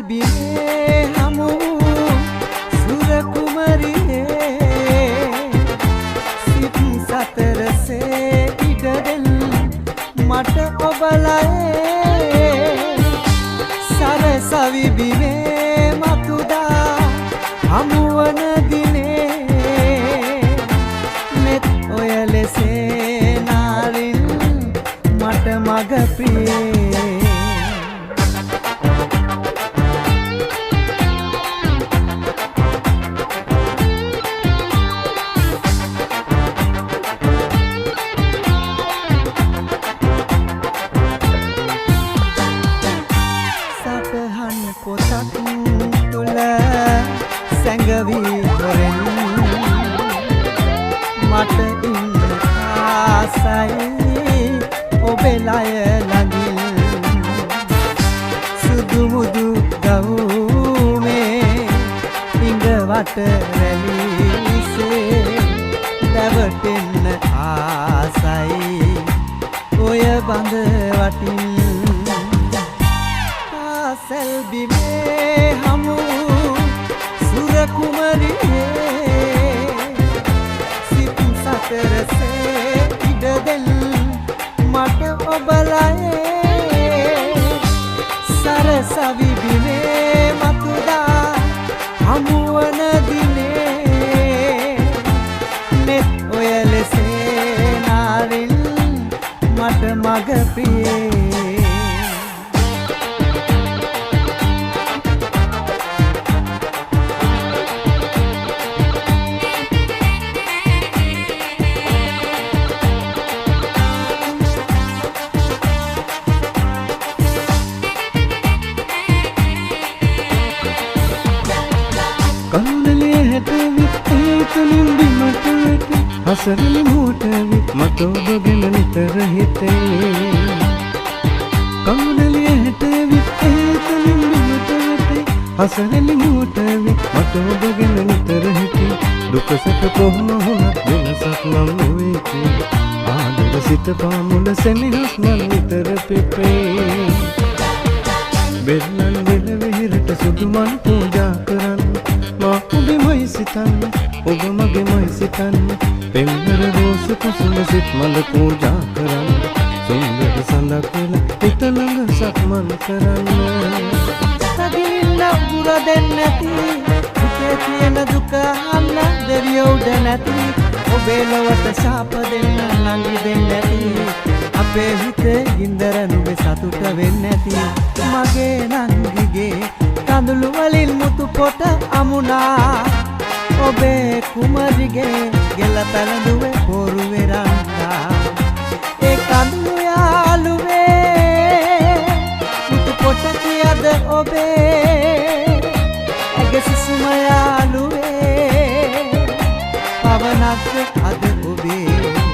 බිමේ හමු සුර කුමරියේ සිත් සතරසේ ඉඩදෙල් මට ඔබලයේ සරසවි බිමේ මතුදා හමුවන දිනේ නෙත් ඔය ලෙසේ නාරින් මට මග ප්‍රියේ පොතක් තුල සැඟවී හොරෙන් මට ඉන්න ආසයි ඔබේ ලය ළඟින් සුදු මුදු ගවුමේ ඉඟවට රැලිසේ දැවටෙන්න ආසයි ඔය බඳ වටින් සල්බිමේ හමු සුර කුමරියේ සිත් සතරසේ ඉඩදෙල් මට ඔබලයේ සරසවි බිමේ මතුදා හමුවන දිනේ නෙත් ඔය ලෙසේ නාරින් මට මග ප්‍රියේ කවුනලිය හැටවිත් ඒතනින් බිමට වැටි හසරලි මූටවිත් මට ඔබගෙන නිතර හිතේ කවුනලිය හැටවිත් ඒතනින් බිමට වැටි හසරලි මූටවිත් මට ඔබගෙන නිතර හිතේ දුකසට කොහොම වුණත් වෙනසක් නම් නොවේති ආදර සිත පාමුල සෙනෙහස් මන් නිතර පෙපේ බෙල්ලන් වෙල වෙහෙරට සුදු මල් පූජා කරන්න මා ඔබෙමයි සිතන්න ඔබ මගේමයි සිතන්න පෙම්වර රෝස කුසුම සිත් මල පූජා කරන්න සුන්දර සඳක් වෙලා හිත ළඟ සක්මන් කරන්න සදින්න උගුර දෙන්නැති හිතේ තියෙන දුක අහන්න දෙවියෝ උඩ නැති ඔබේ ලොවට ශාප දෙන්න නංගි දෙන්නැති අපේ හිතේ ගින්දර නුඹේ සතුට වෙන්නැති මගේ නංගිගේ කඳුළු වලින් මුතු පොට අමුණා ඔබේ කුමරිගේ ගෙල පැලඳුවේ පොරු වෙරන්දා ඒ කඳුළු යාළුවේ මුතු පොට කියද ඔබේ ඇගේ සුසුම යාළුවේ පවනක් අද ඔබේ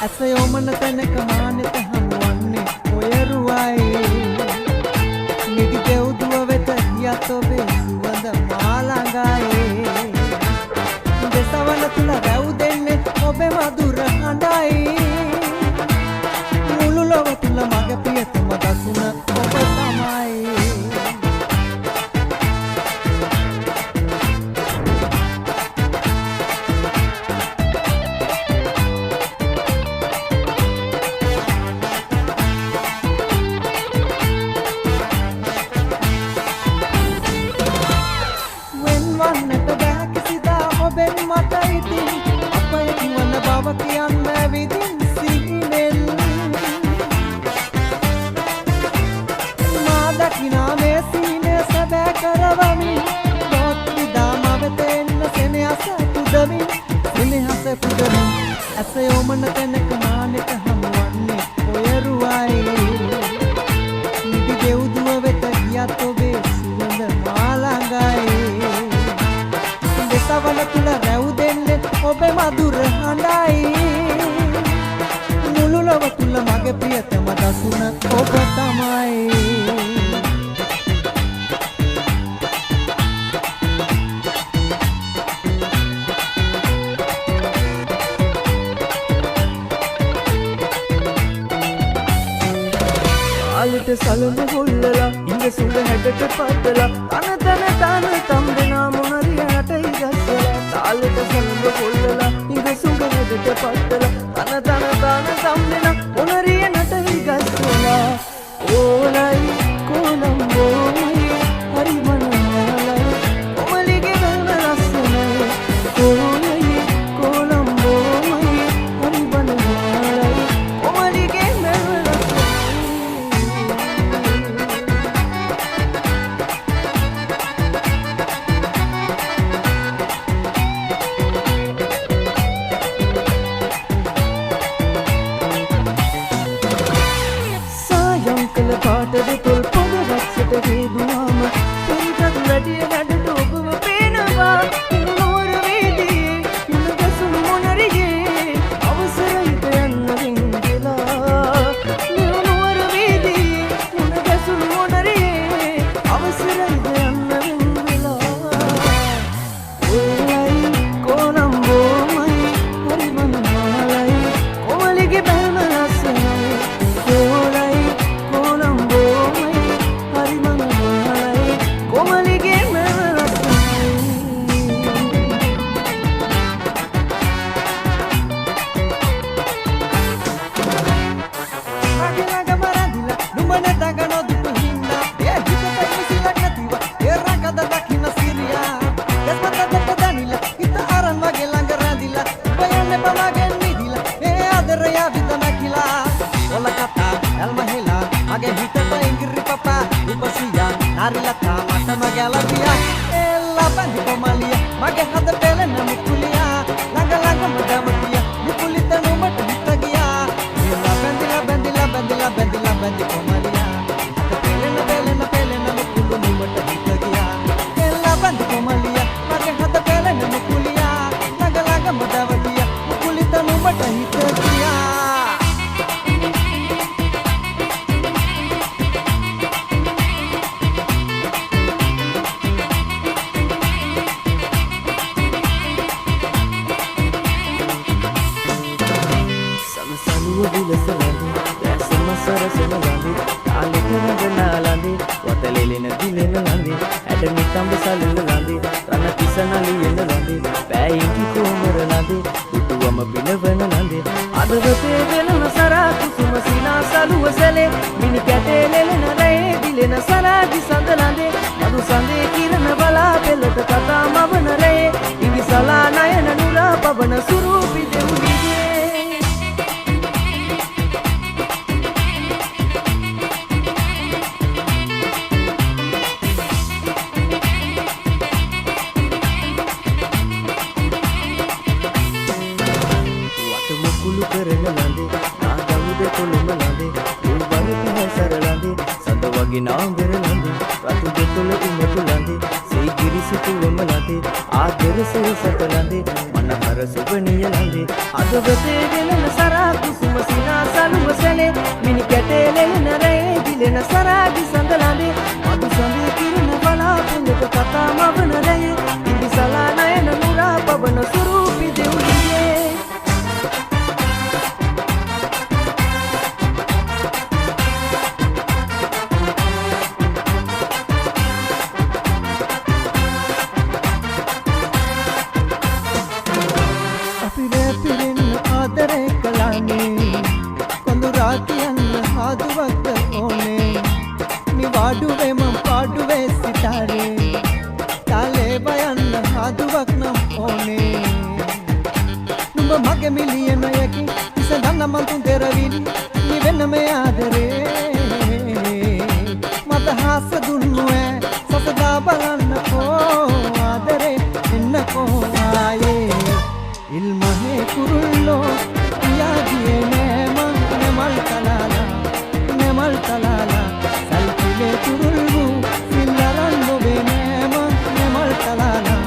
ඇසයෝමන තැනක මානෙත හමුවන්නේ ඔයරුවයි නිදි දෙව්දුව වෙත ගියත් ඔබේ සුවඳ මාළඟයි දෙසවන තුල රැව් දෙන්නේ ඔබේ මధుර හඬයි මුළු ලොව තුල මගේ ප්‍රියතම දසුන ඔබ තමයි වන්නට බෑ කිසිදා ඔබෙන් මට ඉතින් අපේ වන බව කියන්න විදින් සිහිනෙන් මා දකිනා මේ සීනේ සැබෑ කරවමින් දොත් විදාම වෙත එන්න සෙනෙහස පුදමින් ඇස යොමන තැනක මානෙට හමුවන්නේ ඔයරුවයි නිදි දෙව්දුව වෙත ගියත් ඔබේ සුවඳ මා ළඟයි දෙසවන මුලුලව තුල රැව් දෙන්නේ ඔබේ මధుර හඬයි මුලුලව තුල මගේ ප්‍රියතම දසුන ඔබ තමයි ආලට සලන හොල්ලලා ඉඳ සුඟ හැඩට පදලා තන තම්බෙනා මොනරිය නටයි ගස්සලා තාලට සලන හොල්ලලා ඉඳ සුඟ හැඩට පදලා තන තම්බෙනා මොනරිය නටයි ගස්සලා ඕලයි කොළඹෝයි හරි මනෝලයි කොමලිගේ වෙන ලස්සනයි ඕලයි කොළඹෝයි හරි මනෝලයි කොමලිගේ වෙන පාටද තොල් පොද රක්ෂට හේදුවාම පෙරිටත් වැඩිය හැඩට ඔබව පේනවා නොවර වේදියේ මුණ ගැසුම් මොනරියේ අවසරයිද යන්න වෙන්ගෙලා නොවර වේදියේ මුණ ගැසුම් මොනරියේ අවසරයිද යන්න වෙන්ගෙලා ඕලයි කොළඹෝමයි හරි මනමාලයි කොමලිගේ බැල්ම ලස්සනයි ඕලයි Narilata mata magalavia ella bandi komalia mage hada pele na mukulia laga laga madamatia mukulita no mata hitagia ella bandi komalia pele na mukulu no mata hitagia ella bandi komalia mage hada pele na mukulia laga laga madamatia mukulita no mata hitagia වතලෙලෙන දිලෙන ලඳේ ඇඩමිටම්බ සලල ලඳේ රණ පිසනලියෙන ලඳේ පෑයිකි කොමර ලඳේ පුටුවම බිනවන ලඳේ අදවතේ වෙලන සරා කුසුම සිනා සලුව සැලේ මිනි කැටේ ලෙලන රේ දිලෙන සරාදි සඳ ලඳේ මදු සඳේ කිරණ බලා පෙළට කතා මවන රේ ඉවිසලා නයන නුරා පවන සුරූපි දෙව්ලිගේ නාගර ලඳේ රතු දෙතොල උමතු ලඳේ සී ගිරිසිතුවම ලඳේ ආදර සෙසත ලඳේ මනහර සුබනිය ලඳේ අදවතේ වෙලන සරා කුසුම සිනා සලුව සැලේ මිනි කැටේ ලෙලන රේ දිලෙන සරාදි සඳ ලඳේ මදු සඳේ කිරණ බලා පෙළට කතා මවන රේ ඉදිසලා නයන නුරා පවන සුරූපි දෙව්ලියේ මගේ මිලියනයකි ඉසඳන්න මන්තුන් තෙරවිලි නිවෙන්න මේ ආදරේ මට හාස දුන්නුවේ සසදා බලන්නකෝ ආදරේ එන්නකෝ ආයේ ඉල්මහේ කුරුල්ලෝ පියාගියේ නෑමන් නෙමල් තලාලා සල්පිලේ කුරුල්ලු සිල්ලරන් නොබේ නෑමන් නෙමල් තලාලා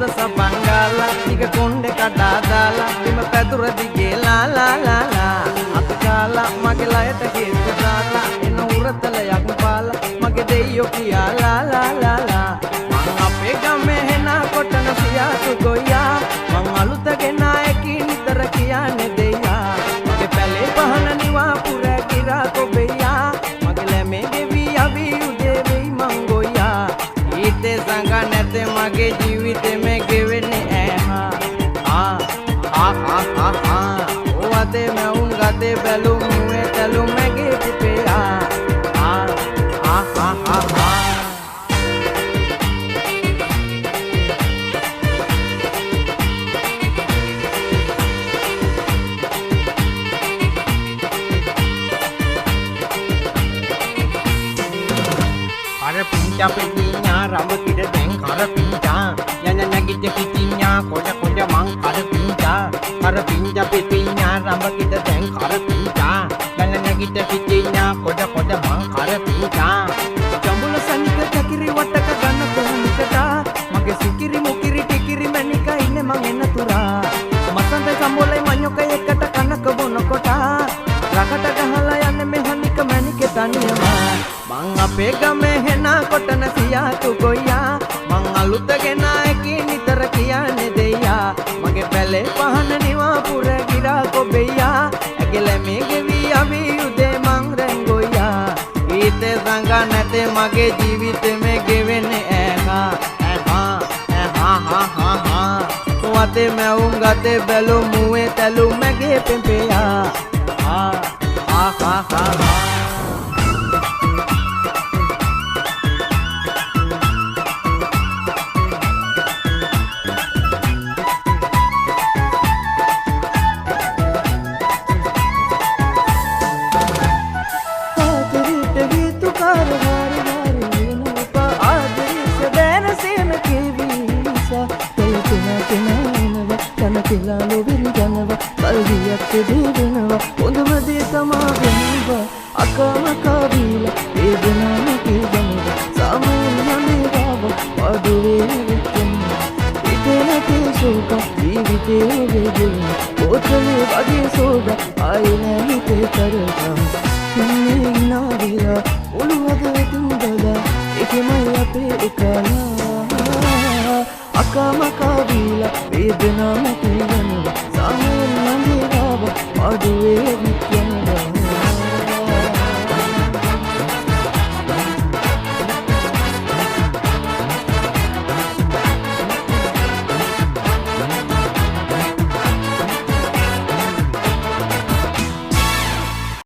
හොඳ සබන් ගාලා ටික කොණ්ඩේ කඩා දාලා බිම පැදුර දිගේ ලා ලා ලා ලා අත කාලා මගේ ලයට හේතු දාලා එන උරතලයක් පාලා මගේ දෙයියෝ කියා ලා ලා ලා ලා මං අපේ ගමේ හෙන කොටන සියාතු ගොයියා මං අලුත ගෙනායකි නිතර කියන්නේ දෙයියා මගේ පැලේ පහන නිවා පුර කිරා කොබෙයියා මගේ ලැමේ ගෙවි අවි උදේ වෙයි මං ගොයියා ඊතේ සංග නැතේ මගේ ජීවිතේ මේ ගෙවෙන්නේ ඇහා ඔවතේ මවුන් ගතේ බැලුම් මුවේ තැලුම් මගේ පිපේ Pinja petinya rambut tidak deng kara pinja nyanyi kita kicinya koja mang kara pinja petinya rambut tidak deng kara pinja nyanyi kita kicinya koja mang kara pinja jambula sanika chakiri wattaka ganna kohanikata mage sikiri mukiri tikiri manika inne man enna tura masante sambolai manyoka ekkata kanaka bonokota rakata gahala yanne me hanika manike taniyama මං අපේ ගමේ හෙන කොටන සියාතු ගොයියා මං අලුත ගෙනායකි නිතර කියන්නේ දෙයියා මගේ පැලේ පහන නිවා පුර ගිරා කොබෙයියා ඇගේ ලැමේ ගෙවි අවි උදේ මං රැංගොයියා ඊතේ සංග නැතේ මගේ ජීවිතේ මේ ගෙවෙන්නේ ඇහා වතේ මැවුම් ගතේ බැලුම් මුවේ තැලුම් මගේ පෙම්පෙයා Kilalo virijanawa kalviyat devenawa ondamade tamagenawa akama kabila vedana kidanawa samayane baba paduve vittanwa itena te soka jivite vedena otale vage soga ayena hite karata inne inadila uluwada tindala ekemai ape ekala akama kabila vedana